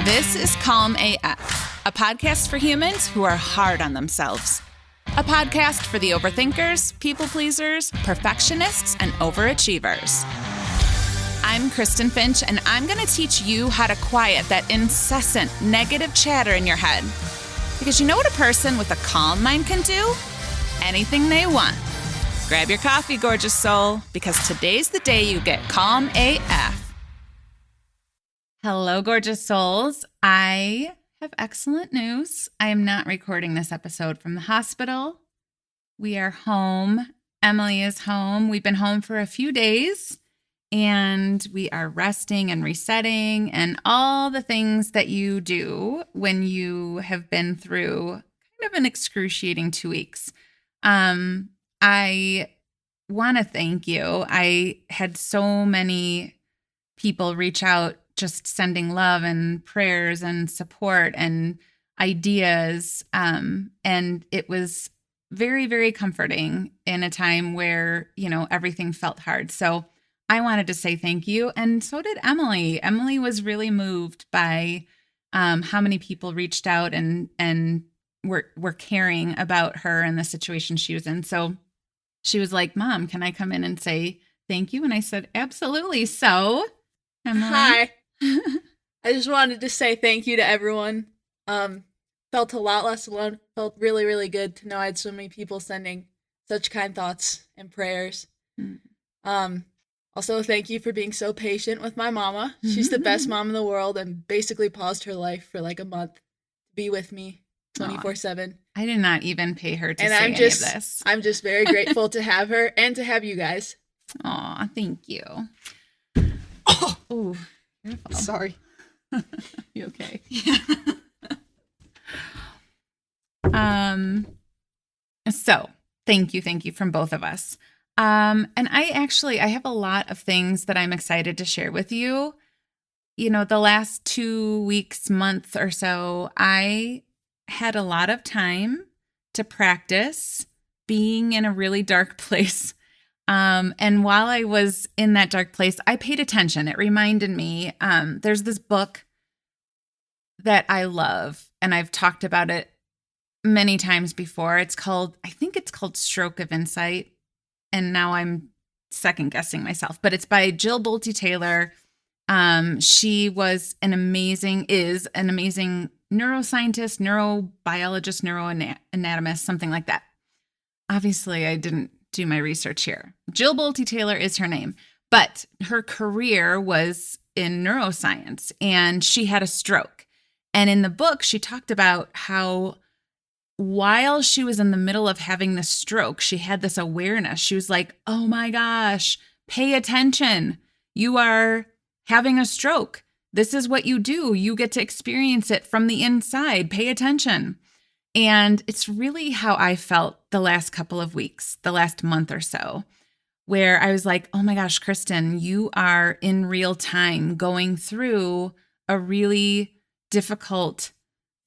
This is Calm AF, a podcast for humans who are hard on themselves. A podcast for the overthinkers, people pleasers, perfectionists, and overachievers. I'm Kristen Finch, and I'm going to teach you how to quiet that incessant negative chatter in your head. Because you know what a person with a calm mind can do? Anything they want. Grab your coffee, gorgeous soul, because today's the day you get calm AF. Hello, gorgeous souls. I have excellent news. I am not recording this episode from the hospital. We are home. Emily is home. We've been home for a few days, and we are resting and resetting and all the things that you do when you have been through kind of an excruciating 2 weeks. I want to thank you. I had so many people reach out, just sending love and prayers and support and ideas. And it was very, very comforting in a time where, everything felt hard. So I wanted to say thank you. And so did Emily. Emily was really moved by how many people reached out and were caring about her and the situation she was in. So she was like, Mom, can I come in and say thank you? And I said, absolutely. So, Emily. Hi. I just wanted to say thank you to everyone. Felt a lot less alone. Felt really, really good to know I had so many people sending such kind thoughts and prayers. Also, thank you for being so patient with my mama. She's the best mom in the world and basically paused her life for like a month to be with me 24/7. I did not even pay her to say any of this. I'm just very grateful to have her and to have you guys. Aw, thank you. Oh, careful. Sorry. You okay? Yeah. So thank you from both of us. And I have a lot of things that I'm excited to share with you. The last 2 weeks, month or so, I had a lot of time to practice being in a really dark place. And while I was in that dark place, I paid attention. It reminded me, there's this book that I love, and I've talked about it many times before. I think it's called Stroke of Insight. And now I'm second guessing myself, but it's by Jill Bolte Taylor. She is an amazing neuroscientist, neurobiologist, neuroanatomist, something like that. Obviously, I didn't do my research here. Jill Bolte Taylor is her name, but her career was in neuroscience, and she had a stroke. And in the book, she talked about how while she was in the middle of having this stroke, she had this awareness. She was like, oh my gosh, pay attention. You are having a stroke. This is what you do. You get to experience it from the inside. Pay attention. And it's really how I felt the last couple of weeks, the last month or so, where I was like, oh my gosh, Kristen, you are in real time going through a really difficult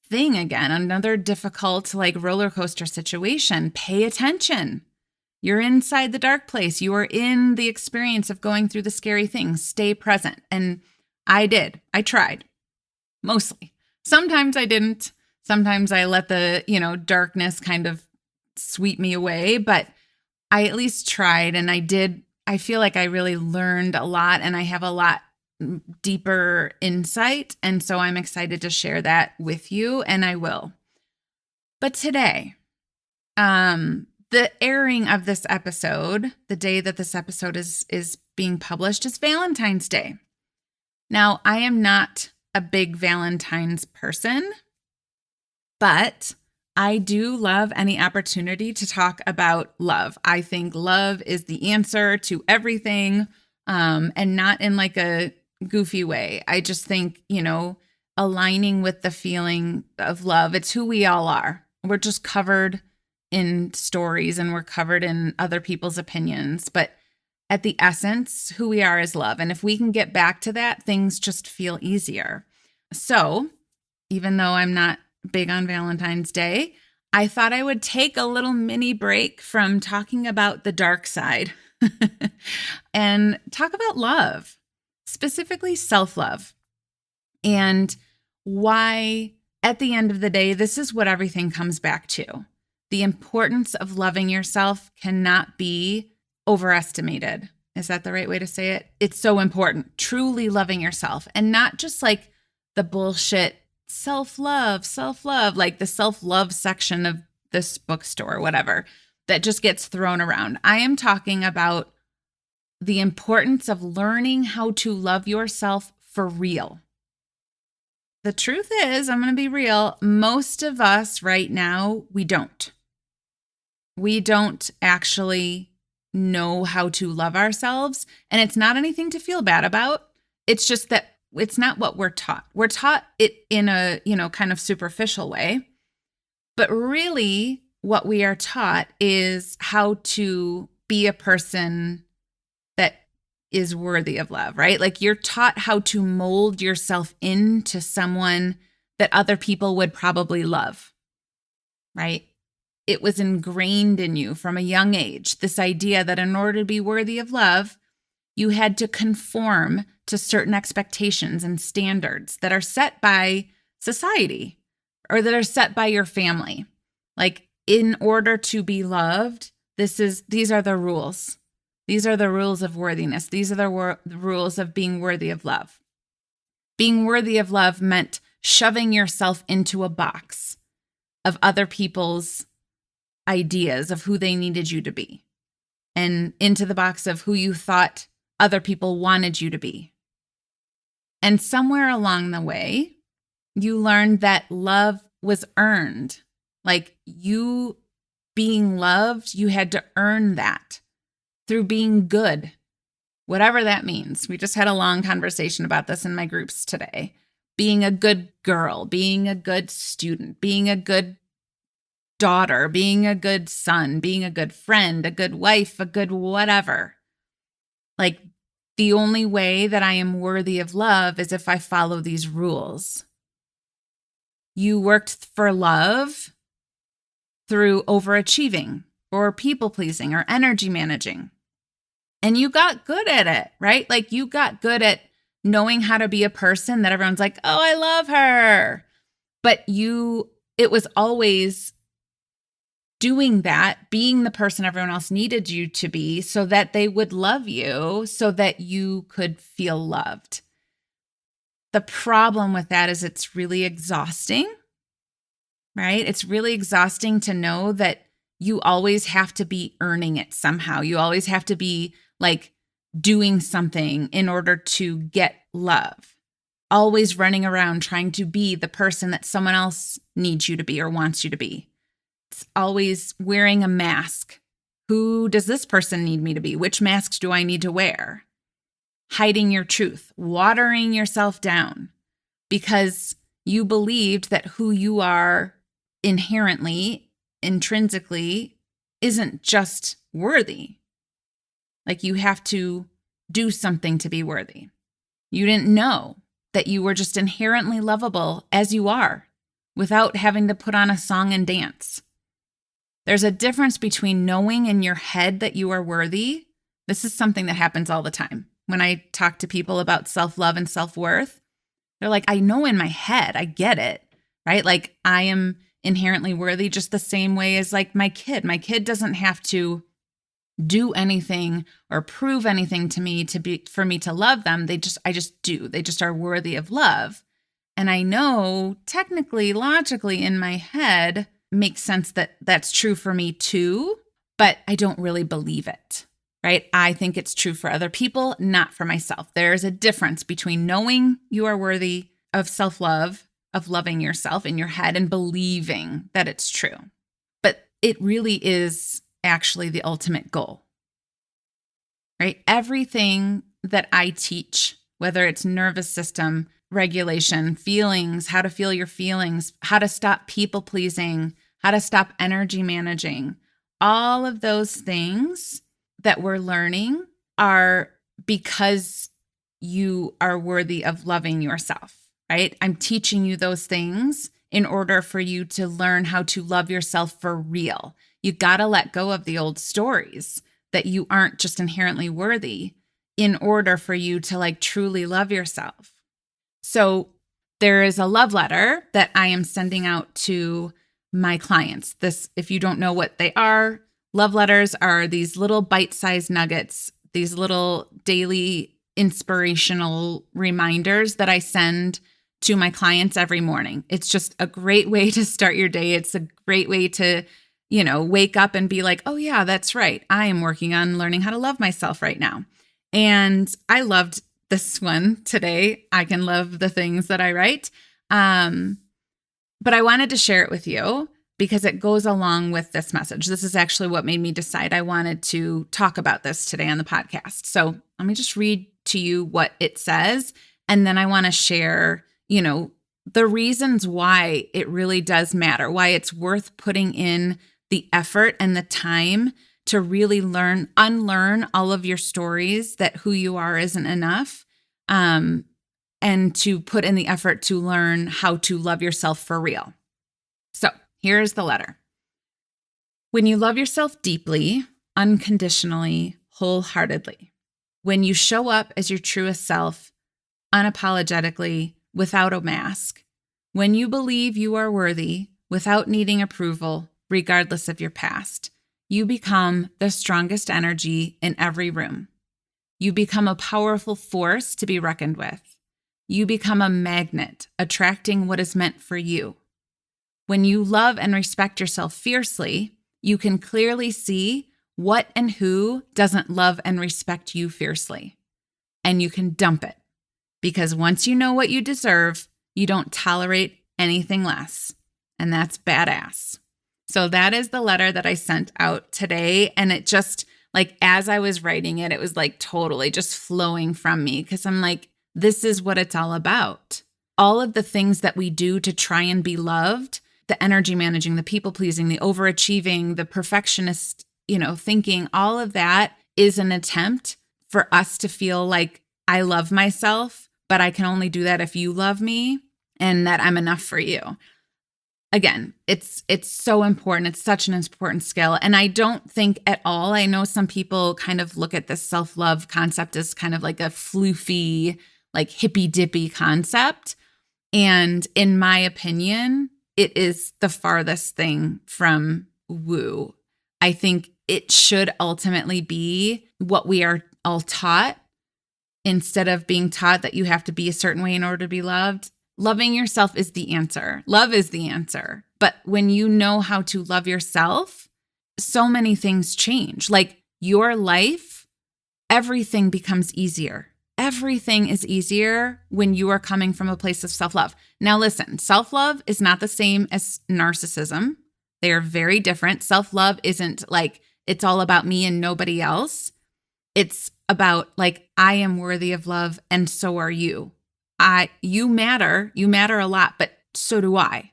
thing again, another difficult roller coaster situation. Pay attention. You're inside the dark place. You are in the experience of going through the scary things. Stay present. And I did. I tried. Mostly. Sometimes I didn't. Sometimes I let the, darkness kind of sweep me away, but I at least tried, and I did. I feel like I really learned a lot, and I have a lot deeper insight. And so I'm excited to share that with you, and I will. But today, the airing of this episode, the day that this episode is being published, is Valentine's Day. Now, I am not a big Valentine's person, but I do love any opportunity to talk about love. I think love is the answer to everything, and not in a goofy way. I just think, aligning with the feeling of love, it's who we all are. We're just covered in stories and we're covered in other people's opinions, but at the essence, who we are is love. And if we can get back to that, things just feel easier. So even though I'm not big on Valentine's Day, I thought I would take a little mini break from talking about the dark side and talk about love, specifically self-love. And why, at the end of the day, this is what everything comes back to. The importance of loving yourself cannot be overestimated. Is that the right way to say it? It's so important, truly loving yourself, and not just like the bullshit self-love, like the self-love section of this bookstore, whatever, that just gets thrown around. I am talking about the importance of learning how to love yourself for real. The truth is, I'm going to be real, most of us right now, we don't. We don't actually know how to love ourselves, and it's not anything to feel bad about. It's just that it's not what we're taught. We're taught it in a, kind of superficial way. But really, what we are taught is how to be a person that is worthy of love, right? Like you're taught how to mold yourself into someone that other people would probably love, right? It was ingrained in you from a young age, this idea that in order to be worthy of love, you had to conform to certain expectations and standards that are set by society or that are set by your family. Like, in order to be loved, these are the rules. These are the rules of worthiness. These are the rules of being worthy of love. Being worthy of love meant shoving yourself into a box of other people's ideas of who they needed you to be, and into the box of who you thought other people wanted you to be. And somewhere along the way, you learned that love was earned. Like, you being loved, you had to earn that through being good, whatever that means. We just had a long conversation about this in my groups today. Being a good girl, being a good student, being a good daughter, being a good son, being a good friend, a good wife, a good whatever. Like, the only way that I am worthy of love is if I follow these rules. You worked for love through overachieving or people pleasing or energy managing. And you got good at it, right? Like, you got good at knowing how to be a person that everyone's like, oh, I love her. But it was always doing that, being the person everyone else needed you to be so that they would love you, so that you could feel loved. The problem with that is it's really exhausting, right? It's really exhausting to know that you always have to be earning it somehow. You always have to be like doing something in order to get love. Always running around trying to be the person that someone else needs you to be or wants you to be. It's always wearing a mask. Who does this person need me to be? Which masks do I need to wear? Hiding your truth, watering yourself down because you believed that who you are inherently, intrinsically, isn't just worthy. Like, you have to do something to be worthy. You didn't know that you were just inherently lovable as you are without having to put on a song and dance. There's a difference between knowing in your head that you are worthy. This is something that happens all the time. When I talk to people about self-love and self-worth, they're like, I know in my head, I get it, right? Like, I am inherently worthy just the same way as like my kid. My kid doesn't have to do anything or prove anything to me for me to love them. I just do. They just are worthy of love. And I know technically, logically in my head, makes sense that that's true for me too, but I don't really believe it, right? I think it's true for other people, not for myself. There's a difference between knowing you are worthy of self-love, of loving yourself in your head, and believing that it's true. But it really is actually the ultimate goal, right? Everything that I teach, whether it's nervous system regulation, feelings, how to feel your feelings, how to stop people pleasing, how to stop energy managing, all of those things that we're learning are because you are worthy of loving yourself, right? I'm teaching you those things in order for you to learn how to love yourself for real. You got to let go of the old stories that you aren't just inherently worthy in order for you to like truly love yourself. So there is a love letter that I am sending out to my clients. This, if you don't know what they are, love letters are these little bite-sized nuggets, these little daily inspirational reminders that I send to my clients every morning. It's just a great way to start your day. It's a great way to, wake up and be like, oh yeah, that's right. I am working on learning how to love myself right now. And I loved this one today. I can love the things that I write. But I wanted to share it with you because it goes along with this message. This is actually what made me decide I wanted to talk about this today on the podcast. So let me just read to you what it says. And then I want to share, the reasons why it really does matter, why it's worth putting in the effort and the time to really unlearn all of your stories that who you are isn't enough, and to put in the effort to learn how to love yourself for real. So here's the letter. When you love yourself deeply, unconditionally, wholeheartedly, when you show up as your truest self, unapologetically, without a mask, when you believe you are worthy without needing approval, regardless of your past, you become the strongest energy in every room. You become a powerful force to be reckoned with. You become a magnet, attracting what is meant for you. When you love and respect yourself fiercely, you can clearly see what and who doesn't love and respect you fiercely. And you can dump it. Because once you know what you deserve, you don't tolerate anything less. And that's badass. So that is the letter that I sent out today. And it just, as I was writing it, it was totally just flowing from me because I'm like, this is what it's all about. All of the things that we do to try and be loved, the energy managing, the people pleasing, the overachieving, the perfectionist, thinking, all of that is an attempt for us to feel like I love myself, but I can only do that if you love me and that I'm enough for you. Again, it's so important. It's such an important skill. And I don't think at all, I know some people kind of look at this self-love concept as kind of like a floofy, hippy-dippy concept. And in my opinion, it is the farthest thing from woo. I think it should ultimately be what we are all taught instead of being taught that you have to be a certain way in order to be loved. Loving yourself is the answer. Love is the answer. But when you know how to love yourself, so many things change. Your life, everything becomes easier. Everything is easier when you are coming from a place of self-love. Now listen, self-love is not the same as narcissism. They are very different. Self-love isn't it's all about me and nobody else. It's about I am worthy of love and so are you. You matter a lot, but so do I.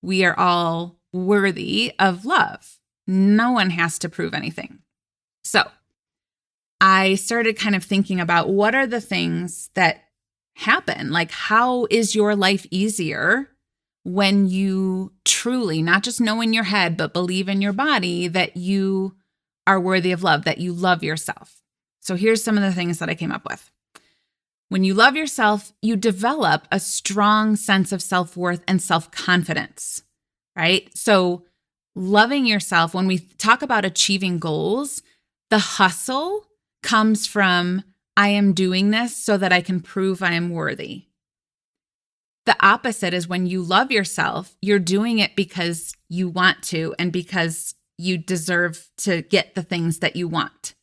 We are all worthy of love. No one has to prove anything. So I started kind of thinking about what are the things that happen? How is your life easier when you truly, not just know in your head, but believe in your body that you are worthy of love, that you love yourself? So here's some of the things that I came up with. When you love yourself, you develop a strong sense of self-worth and self-confidence, right? So loving yourself, when we talk about achieving goals, the hustle comes from, I am doing this so that I can prove I am worthy. The opposite is when you love yourself, you're doing it because you want to and because you deserve to get the things that you want,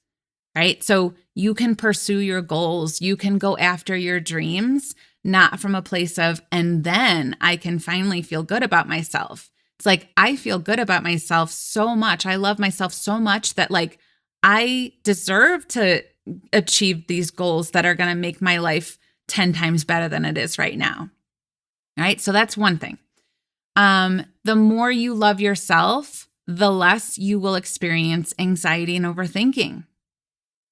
right? So you can pursue your goals. You can go after your dreams, not from a place of, and then I can finally feel good about myself. It's I feel good about myself so much. I love myself so much that I deserve to achieve these goals that are going to make my life 10 times better than it is right now. All right. So that's one thing. The more you love yourself, the less you will experience anxiety and overthinking.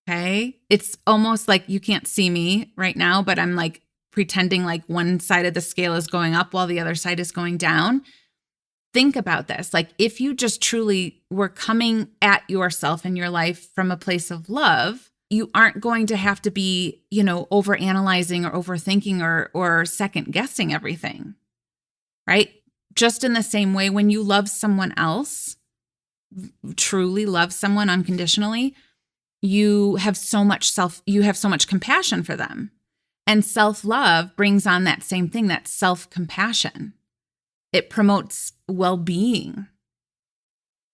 Okay. It's almost like you can't see me right now, but I'm pretending one side of the scale is going up while the other side is going down. Think about this. If you just truly were coming at yourself in your life from a place of love, you aren't going to have to be, overanalyzing or overthinking or second guessing everything, right? Just in the same way, when you love someone else, truly love someone unconditionally, you have so much compassion for them. And self-love brings on that same thing, that self-compassion. It promotes well-being,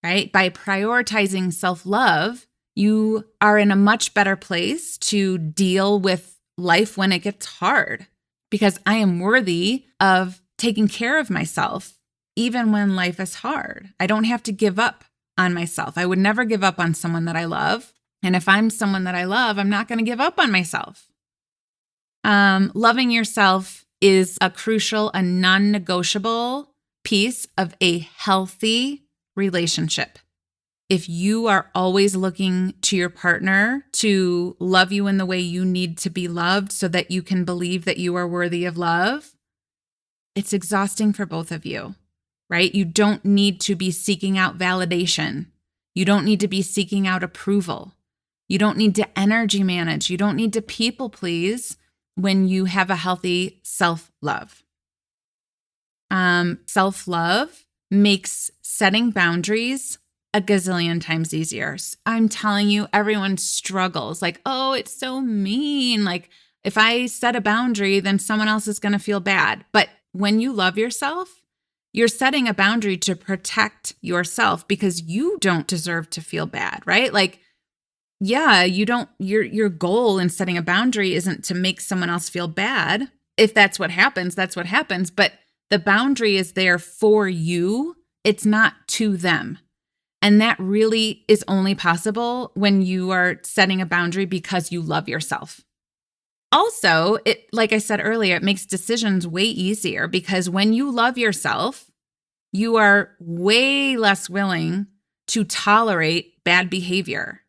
right? By prioritizing self-love, you are in a much better place to deal with life when it gets hard, because I am worthy of taking care of myself even when life is hard. I don't have to give up on myself. I would never give up on someone that I love. And if I'm someone that I love, I'm not going to give up on myself. Loving yourself is a crucial and non-negotiable piece of a healthy relationship. If you are always looking to your partner to love you in the way you need to be loved so that you can believe that you are worthy of love, it's exhausting for both of you, right? You don't need to be seeking out validation. You don't need to be seeking out approval. You don't need to energy manage. You don't need to people please when you have a healthy self-love. Self-love makes setting boundaries a gazillion times easier. I'm telling you, everyone struggles. Like, oh, it's so mean. Like, if I set a boundary, then someone else is going to feel bad. But when you love yourself, you're setting a boundary to protect yourself because you don't deserve to feel bad, right? Like, yeah, your goal in setting a boundary isn't to make someone else feel bad. If that's what happens, that's what happens. But the boundary is there for you. It's not to them. And that really is only possible when you are setting a boundary because you love yourself. Also, like I said earlier, it makes decisions way easier because when you love yourself, you are way less willing to tolerate bad behavior,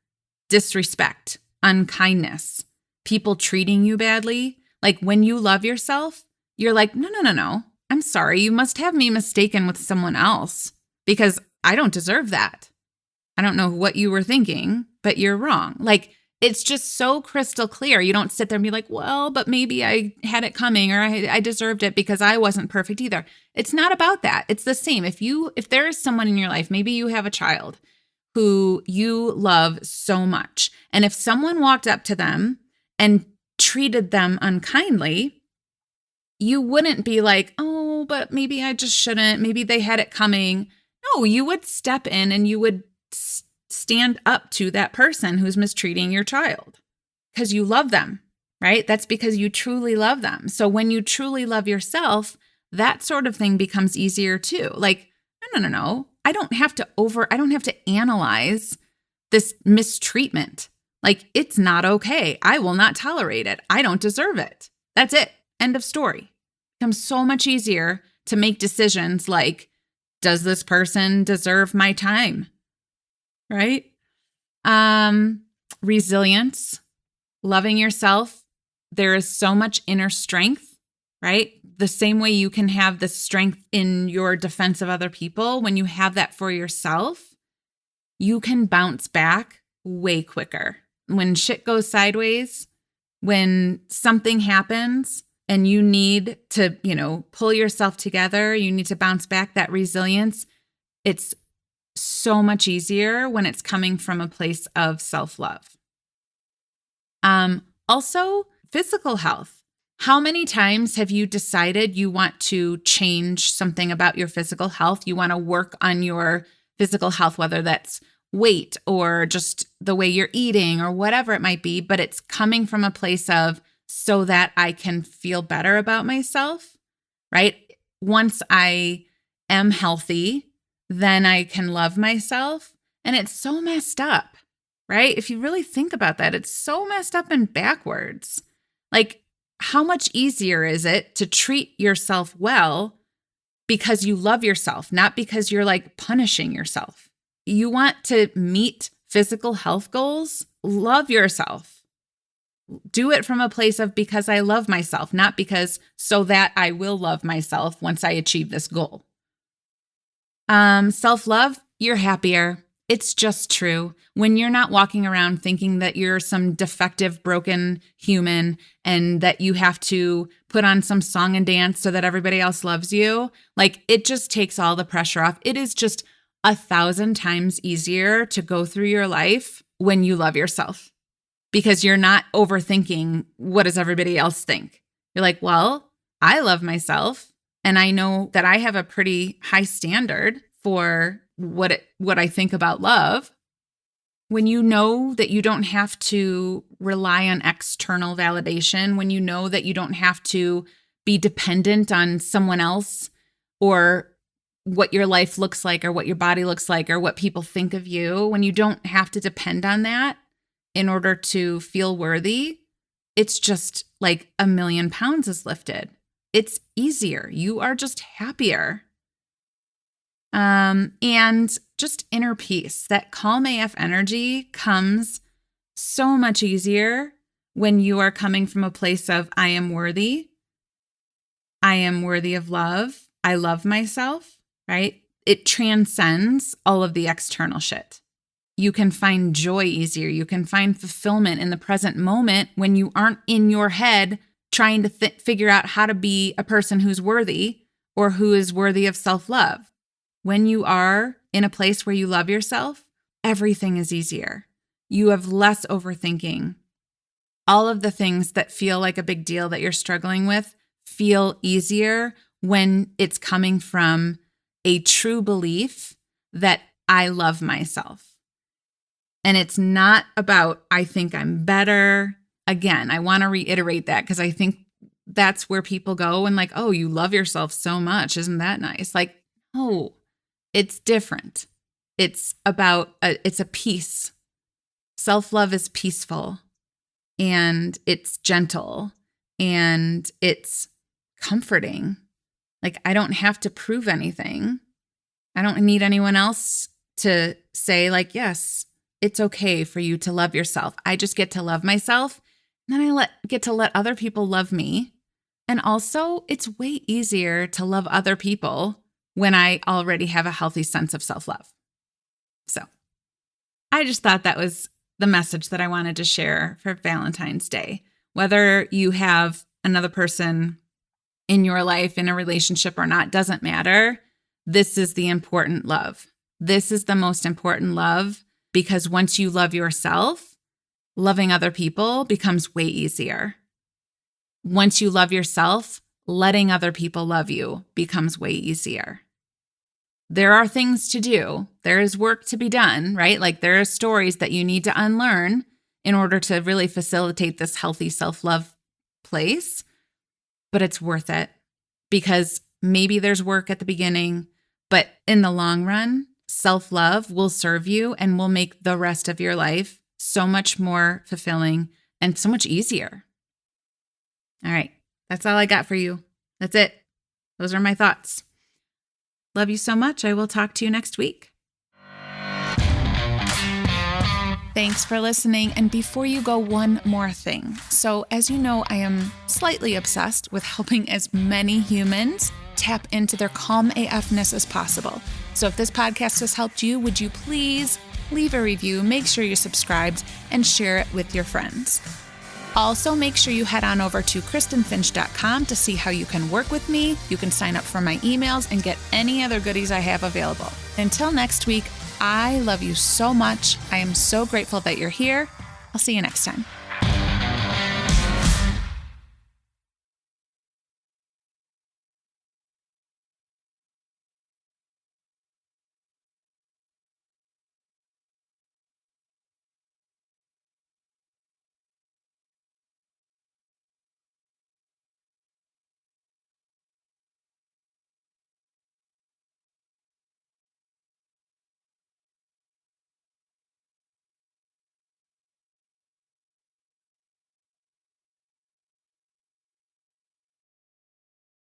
disrespect, unkindness, people treating you badly. Like when you love yourself, you're like, no. I'm sorry. You must have me mistaken with someone else because I don't deserve that. I don't know what you were thinking, but you're wrong. Like, it's just so crystal clear. You don't sit there and be like, well, but maybe I had it coming or I deserved it because I wasn't perfect either. It's not about that. It's the same. If there is someone in your life, maybe you have a child who you love so much. And if someone walked up to them and treated them unkindly, you wouldn't be like, oh, but maybe I just shouldn't. Maybe they had it coming. No, you would step in and you would stand up to that person who's mistreating your child because you love them, right? That's because you truly love them. So when you truly love yourself, that sort of thing becomes easier too. Like, no. I don't have to analyze this mistreatment. Like, it's not okay. I will not tolerate it. I don't deserve it. That's it. End of story. It becomes so much easier to make decisions like, does this person deserve my time? Right? Resilience, loving yourself. There is so much inner strength, right? The same way you can have the strength in your defense of other people, when you have that for yourself, you can bounce back way quicker. When shit goes sideways, when something happens and you need to, pull yourself together, you need to bounce back, that resilience, it's so much easier when it's coming from a place of self-love. Also, physical health. How many times have you decided you want to change something about your physical health? You want to work on your physical health, whether that's weight or just the way you're eating or whatever it might be, but it's coming from a place of so that I can feel better about myself, right? Once I am healthy, then I can love myself. And it's so messed up, right? If you really think about that, it's so messed up and backwards. Like, how much easier is it to treat yourself well because you love yourself, not because you're like punishing yourself? You want to meet physical health goals? Love yourself. Do it from a place of because I love myself, not because so that I will love myself once I achieve this goal. Self-love, you're happier. It's just true. When you're not walking around thinking that you're some defective, broken human and that you have to put on some song and dance so that everybody else loves you, like it just takes all the pressure off. It is just 1,000 times easier to go through your life when you love yourself because you're not overthinking what does everybody else think. You're like, well, I love myself and I know that I have a pretty high standard for what I think about love. When you know that you don't have to rely on external validation, when you know that you don't have to be dependent on someone else or what your life looks like or what your body looks like or what people think of you, when you don't have to depend on that in order to feel worthy, it's just like 1,000,000 pounds is lifted. It's easier. You are just happier. And just inner peace. That calm AF energy comes so much easier when you are coming from a place of, I am worthy. I am worthy of love. I love myself, right? It transcends all of the external shit. You can find joy easier. You can find fulfillment in the present moment when you aren't in your head trying to figure out how to be a person who's worthy or who is worthy of self-love. When you are in a place where you love yourself, everything is easier. You have less overthinking. All of the things that feel like a big deal that you're struggling with feel easier when it's coming from a true belief that I love myself. And it's not about, I think I'm better. Again, I want to reiterate that because I think that's where people go and like, oh, you love yourself so much. Isn't that nice? Like, no, it's different. It's about, it's a peace. Self-love is peaceful and it's gentle and it's comforting. Like, I don't have to prove anything. I don't need anyone else to say like, yes, it's okay for you to love yourself. I just get to love myself. And then I get to let other people love me. And also, it's way easier to love other people when I already have a healthy sense of self-love. So I just thought that was the message that I wanted to share for Valentine's Day. Whether you have another person in your life in a relationship or not, doesn't matter. This is the important love. This is the most important love because once you love yourself, loving other people becomes way easier. Once you love yourself, letting other people love you becomes way easier. There are things to do. There is work to be done, right? Like there are stories that you need to unlearn in order to really facilitate this healthy self-love place. But it's worth it because maybe there's work at the beginning, but in the long run, self-love will serve you and will make the rest of your life so much more fulfilling and so much easier. All right. That's all I got for you. That's it. Those are my thoughts. Love you so much. I will talk to you next week. Thanks for listening. And before you go, one more thing. So as you know, I am slightly obsessed with helping as many humans tap into their calm AFness as possible. So if this podcast has helped you, would you please leave a review, make sure you're subscribed, and share it with your friends. Also, make sure you head on over to KristenFinch.com to see how you can work with me. You can sign up for my emails and get any other goodies I have available. Until next week, I love you so much. I am so grateful that you're here. I'll see you next time.